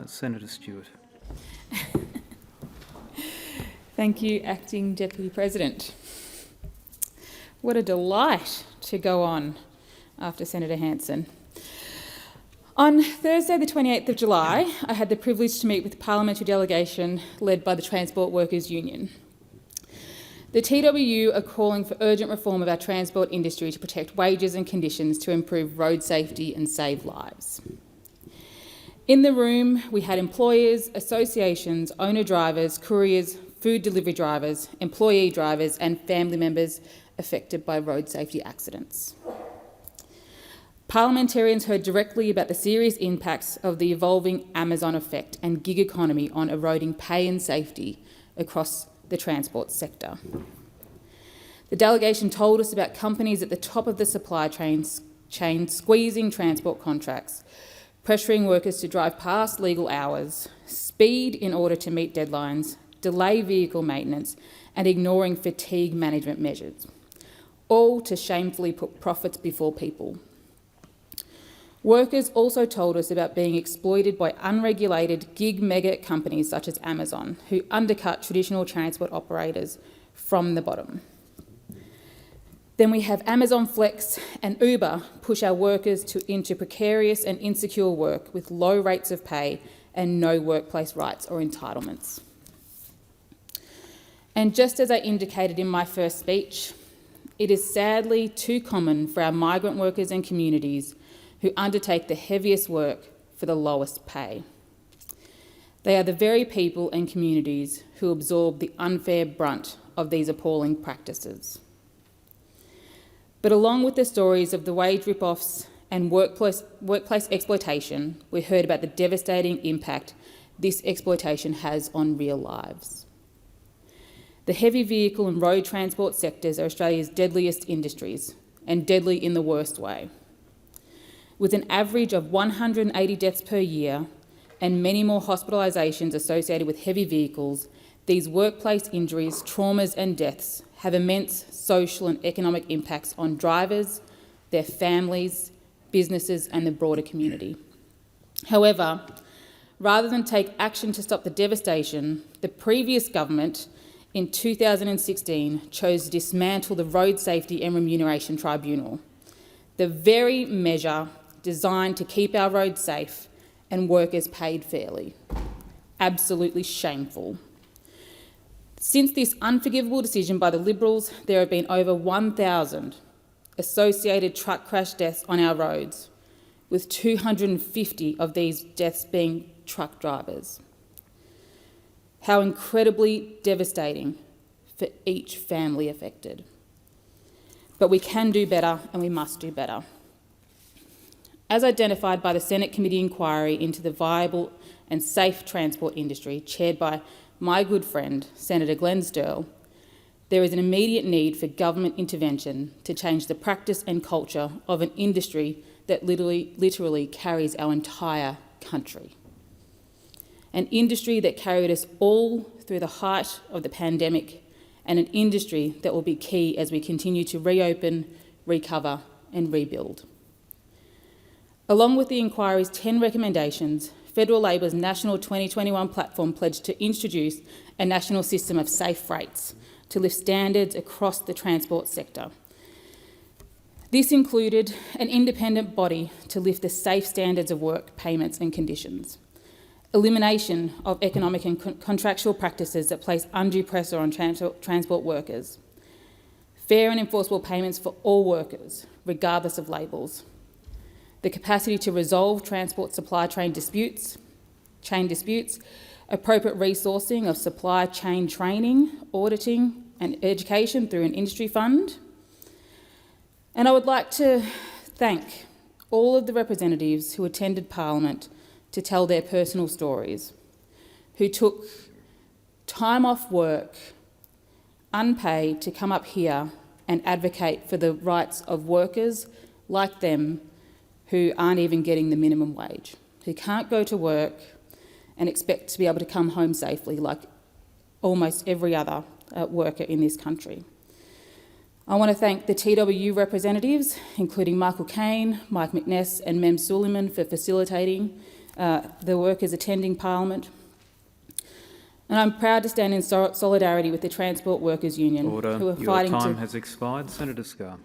Senator Stewart. Thank you, Acting Deputy President. What a delight to go on after Senator Hanson. On Thursday the 28th of July, I had the privilege to meet with the parliamentary delegation led by the Transport Workers Union. The TWU are calling for urgent reform of our transport industry to protect wages and conditions to improve road safety and save lives. In the room, we had employers, associations, owner-drivers, couriers, food delivery drivers, employee drivers and family members affected by road safety accidents. Parliamentarians heard directly about the serious impacts of the evolving Amazon effect and gig economy on eroding pay and safety across the transport sector. The delegation told us about companies at the top of the supply chain squeezing transport contracts, pressuring workers to drive past legal hours, speed in order to meet deadlines, delay vehicle maintenance, and ignoring fatigue management measures, all to shamefully put profits before people. Workers also told us about being exploited by unregulated gig mega companies such as Amazon, who undercut traditional transport operators from the bottom. Then we have Amazon Flex and Uber push our workers into precarious and insecure work with low rates of pay and no workplace rights or entitlements. And just as I indicated in my first speech, it is sadly too common for our migrant workers and communities who undertake the heaviest work for the lowest pay. They are the very people and communities who absorb the unfair brunt of these appalling practices. But along with the stories of the wage rip-offs and workplace exploitation, we heard about the devastating impact this exploitation has on real lives. The heavy vehicle and road transport sectors are Australia's deadliest industries, and deadly in the worst way. With an average of 180 deaths per year and many more hospitalisations associated with heavy vehicles, these workplace injuries, traumas and deaths have immense social and economic impacts on drivers, their families, businesses and the broader community. However, rather than take action to stop the devastation, the previous government in 2016 chose to dismantle the Road Safety and Remuneration Tribunal, the very measure designed to keep our roads safe and workers paid fairly. Absolutely shameful. Since this unforgivable decision by the Liberals, there have been over 1,000 associated truck crash deaths on our roads, with 250 of these deaths being truck drivers. How incredibly devastating for each family affected. But we can do better and we must do better. As identified by the Senate Committee inquiry into the viable and safe transport industry, chaired by my good friend, Senator Glenn Sterle, there is an immediate need for government intervention to change the practice and culture of an industry that literally carries our entire country. An industry that carried us all through the height of the pandemic, and an industry that will be key as we continue to reopen, recover and rebuild. Along with the inquiry's 10 recommendations, Federal Labor's National 2021 platform pledged to introduce a national system of safe rates to lift standards across the transport sector. This included an independent body to lift the safe standards of work, payments and conditions, elimination of economic and contractual practices that place undue pressure on transport workers, fair and enforceable payments for all workers, regardless of labels, the capacity to resolve transport supply chain disputes, appropriate resourcing of supply chain training, auditing and education through an industry fund. And I would like to thank all of the representatives who attended Parliament to tell their personal stories, who took time off work, unpaid, to come up here and advocate for the rights of workers like them who aren't even getting the minimum wage, who can't go to work and expect to be able to come home safely like almost every other worker in this country. I want to thank the TWU representatives, including Michael Caine, Mike McNess and Mem Suleiman, for facilitating the workers attending Parliament. And I'm proud to stand in solidarity with the Transport Workers Union, Order. who are Your fighting time to... has expired. Senator Scarr.